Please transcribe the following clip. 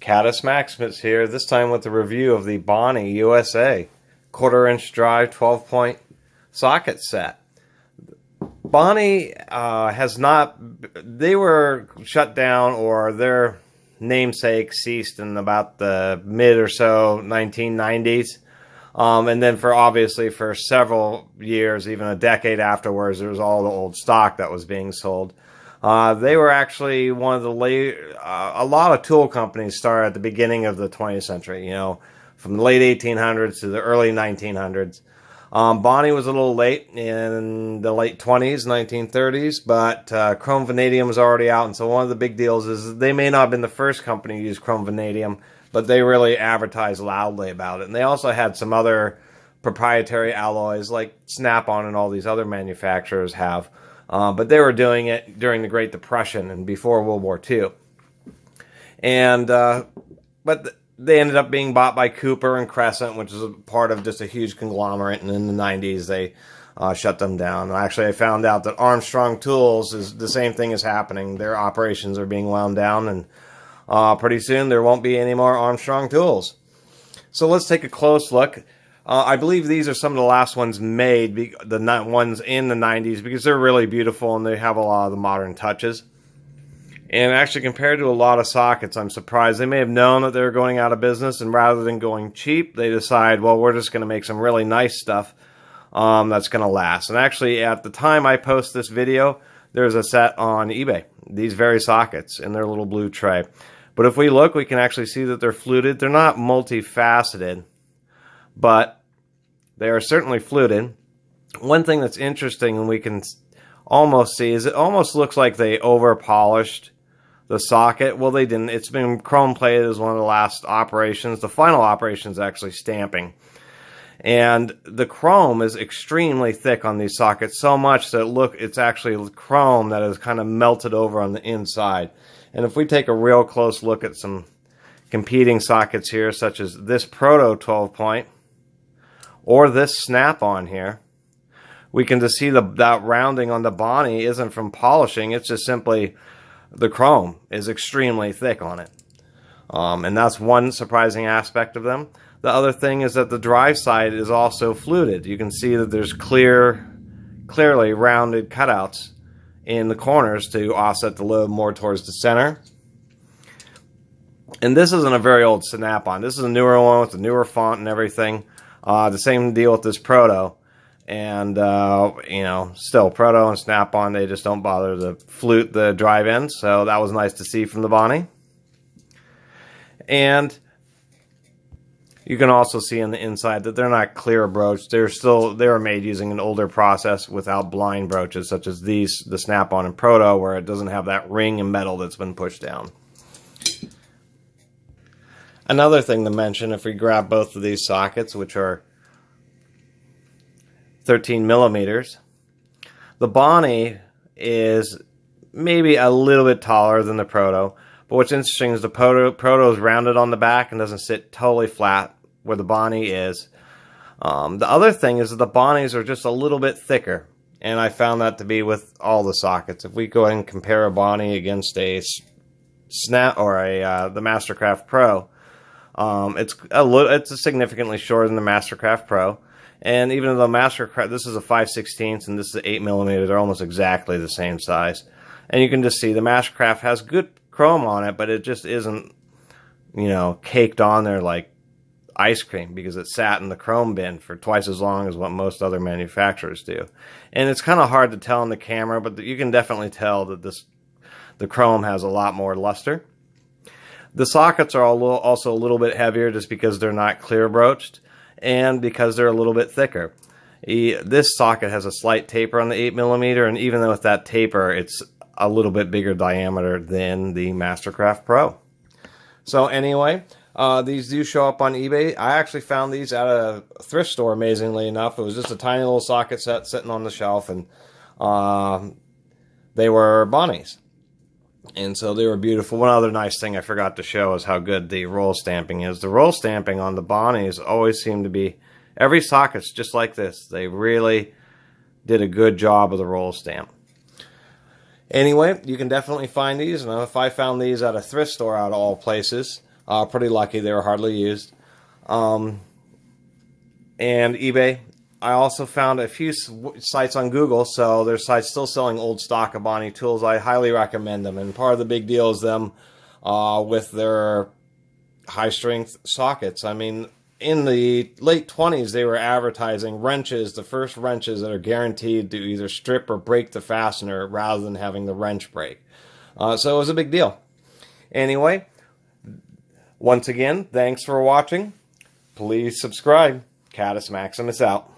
Caddis Maximus here, this time with a review of the Bonney USA 1/4 inch drive 12-point socket set. Bonney has not, they were shut down, or their namesake ceased in about the mid or so 1990s. And then obviously for several years, even a decade afterwards, there was all the old stock that was being sold. They were actually one of the a lot of tool companies started at the beginning of the 20th century, you know, from the late 1800s to the early 1900s. Bonney was a little late in the late 20s, 1930s, but chrome vanadium was already out. And so one of the big deals is they may not have been the first company to use chrome vanadium, but they really advertised loudly about it. And they also had some other proprietary alloys like Snap-on and all these other manufacturers have. But they were doing it during the Great Depression and before World War II. And but they ended up being bought by Cooper and Crescent, which is a part of just a huge conglomerate. And in the 90s, they shut them down. And actually, I found out that Armstrong Tools is the same thing is happening. Their operations are being wound down, and pretty soon there won't be any more Armstrong Tools. So let's take a close look. I believe these are some of the last ones made, the ones in the 90s, because they're really beautiful and they have a lot of the modern touches. And actually, compared to a lot of sockets, I'm surprised. They may have known that they were going out of business, and rather than going cheap, they decide, well, we're just going to make some really nice stuff that's going to last. And actually, at the time I post this video, there's a set on eBay, these very sockets in their little blue tray. But if we look, we can actually see that they're fluted. They're not multifaceted, but they are certainly fluted. One thing that's interesting, and we can almost see, is it almost looks like they over-polished the socket. Well, they didn't. It's been chrome plated as one of the last operations. The final operation is actually stamping. And the chrome is extremely thick on these sockets, so much that it's actually chrome that is kind of melted over on the inside. And if we take a real close look at some competing sockets here, such as this Proto 12-point, or this Snap-on here, we can just see that rounding on the Bonney isn't from polishing. It's just simply the chrome is extremely thick on it. And that's one surprising aspect of them. The other thing is that the drive side is also fluted. You can see that there's clearly rounded cutouts in the corners to offset the load more towards the center. And this isn't a very old Snap-on. This is a newer one with a newer font and everything. The same deal with this Proto. And, you know, still, Proto and Snap-on, they just don't bother to flute the drive ends. So that was nice to see from the Bonney. And you can also see on the inside that they're not clear broached. They were made using an older process without blind broaches, such as these, the Snap-on and Proto, where it doesn't have that ring and metal that's been pushed down. Another thing to mention, if we grab both of these sockets, which are 13 millimeters, the Bonney is maybe a little bit taller than the Proto. But what's interesting is the Proto is rounded on the back and doesn't sit totally flat where the Bonney is. The other thing is that the Bonneys are just a little bit thicker, and I found that to be with all the sockets. If we go ahead and compare a Bonney against a Snap or the Mastercraft Pro, it's significantly shorter than the Mastercraft Pro. And even though the Mastercraft, this is a 5/16 and this is an 8 millimeter, they're almost exactly the same size. And you can just see the Mastercraft has good chrome on it, but it just isn't, you know, caked on there like ice cream, because it sat in the chrome bin for twice as long as what most other manufacturers do. And it's kind of hard to tell in the camera, but you can definitely tell that the chrome has a lot more luster. The sockets are also a little bit heavier just because they're not clear broached, and because they're a little bit thicker. This socket has a slight taper on the 8 millimeter, and even though with that taper, it's a little bit bigger diameter than the Mastercraft Pro. So anyway, these do show up on eBay. I actually found these at a thrift store, amazingly enough. It was just a tiny little socket set sitting on the shelf, and they were Bonneys. And so they were beautiful. One other nice thing I forgot to show is how good the roll stamping is. The roll stamping on the Bonneys always seem to be, every socket's just like this. They really did a good job of the roll stamp. Anyway, you can definitely find these. And if I found these at a thrift store out of all places, Pretty lucky, they were hardly used. And eBay. I also found a few sites on Google, so there's sites still selling old stock of Bonney tools. I highly recommend them, and part of the big deal is them with their high-strength sockets. I mean, in the late 20s, they were advertising wrenches, the first wrenches that are guaranteed to either strip or break the fastener rather than having the wrench break. So it was a big deal. Anyway, once again, thanks for watching. Please subscribe. Catus Maximus out.